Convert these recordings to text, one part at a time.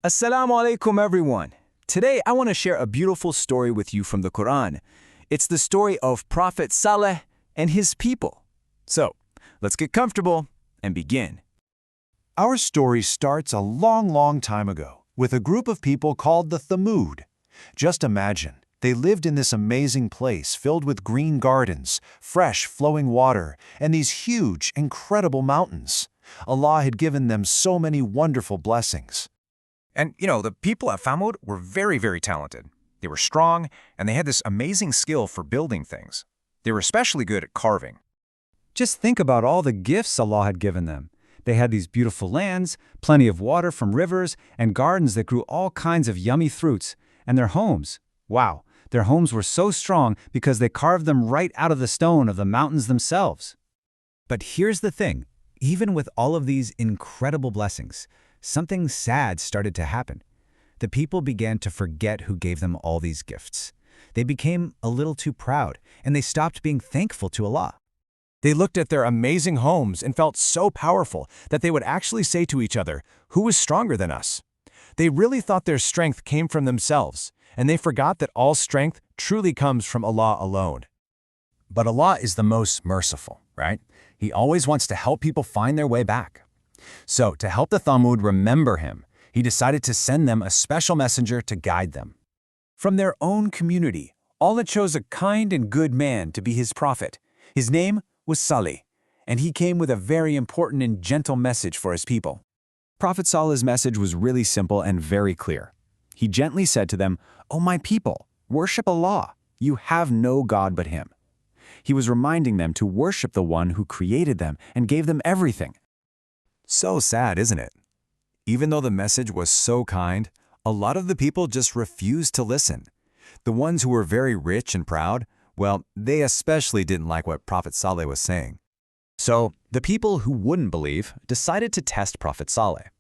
Assalamu alaikum everyone. Today I want to share a beautiful story with you from the Quran. It's the story of Prophet Salih and his people. So, let's get comfortable and begin. Our story starts a long time ago with a group of people called the Thamud. Just imagine, they lived in this amazing place filled with green gardens, fresh flowing water, and these huge, incredible mountains. Allah had given them so many wonderful blessings. And, the people at Thamud were very talented. They were strong, and they had this amazing skill for building things. They were especially good at carving. Just think about all the gifts Allah had given them. They had these beautiful lands, plenty of water from rivers, and gardens that grew all kinds of yummy fruits. And their homes, wow, their homes were so strong because they carved them right out of the stone of the mountains themselves. But here's the thing, even with all of these incredible blessings, something sad started to happen. The people began to forget who gave them all these gifts. They became a little too proud, and they stopped being thankful to Allah. They looked at their amazing homes and felt so powerful that they would actually say to each other, "Who is stronger than us?" They really thought their strength came from themselves, and they forgot that all strength truly comes from Allah alone. But Allah is the most merciful, right? He always wants to help people find their way back. So, to help the Thamud remember him, he decided to send them a special messenger to guide them. From their own community, Allah chose a kind and good man to be his prophet. His name was Salih, and he came with a very important and gentle message for his people. Prophet Salih's message was really simple and very clear. He gently said to them, "O my people, worship Allah. You have no God but Him." He was reminding them to worship the one who created them and gave them everything. So sad, isn't it? Even though the message was so kind, a lot of the people just refused to listen. The ones who were very rich and proud, well, they especially didn't like what Prophet Salih was saying. So, the people who wouldn't believe decided to test Prophet Salih.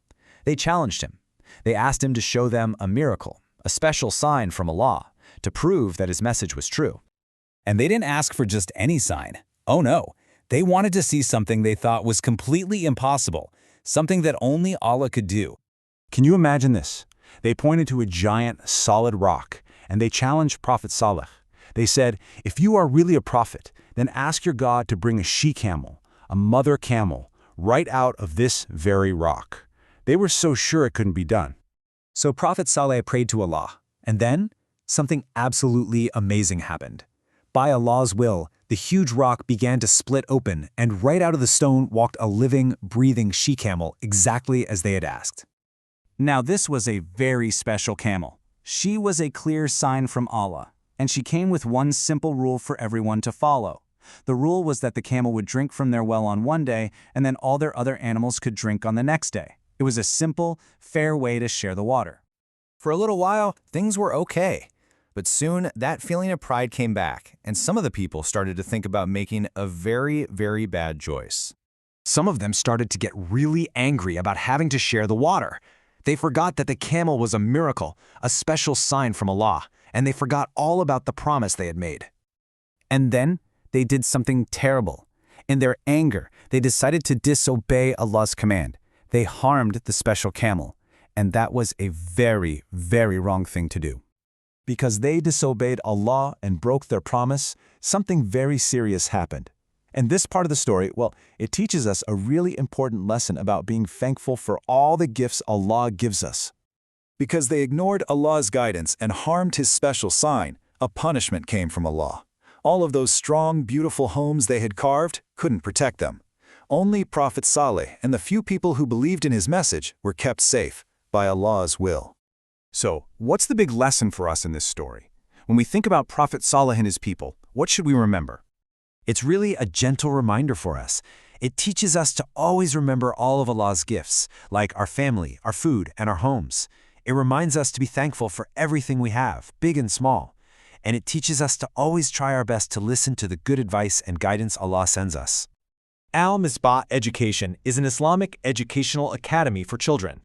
They challenged him. They asked him to show them a miracle, a special sign from Allah, to prove that his message was true. And they didn't ask for just any sign. Oh no, they wanted to see something they thought was completely impossible, something that only Allah could do. Can you imagine this? They pointed to a giant, solid rock, and they challenged Prophet Salih. They said, "If you are really a prophet, then ask your God to bring a she-camel, a mother camel, right out of this very rock." They were so sure it couldn't be done. So Prophet Salih prayed to Allah, and then something absolutely amazing happened. By Allah's will, the huge rock began to split open, and right out of the stone walked a living, breathing she-camel exactly as they had asked. Now this was a very special camel. She was a clear sign from Allah, and she came with one simple rule for everyone to follow. The rule was that the camel would drink from their well on one day, and then all their other animals could drink on the next day. It was a simple, fair way to share the water. For a little while, things were okay. But soon, that feeling of pride came back, and some of the people started to think about making a very bad choice. Some of them started to get really angry about having to share the water. They forgot that the camel was a miracle, a special sign from Allah, and they forgot all about the promise they had made. And then, they did something terrible. In their anger, they decided to disobey Allah's command. They harmed the special camel, and that was a very wrong thing to do. Because they disobeyed Allah and broke their promise, something very serious happened. And this part of the story, well, it teaches us a really important lesson about being thankful for all the gifts Allah gives us. Because they ignored Allah's guidance and harmed His special sign, a punishment came from Allah. All of those strong, beautiful homes they had carved couldn't protect them. Only Prophet Salih and the few people who believed in his message were kept safe by Allah's will. So, what's the big lesson for us in this story? When we think about Prophet Salih and his people, what should we remember? It's really a gentle reminder for us. It teaches us to always remember all of Allah's gifts, like our family, our food, and our homes. It reminds us to be thankful for everything we have, big and small. And it teaches us to always try our best to listen to the good advice and guidance Allah sends us. Misbah Education is an Islamic educational academy for children.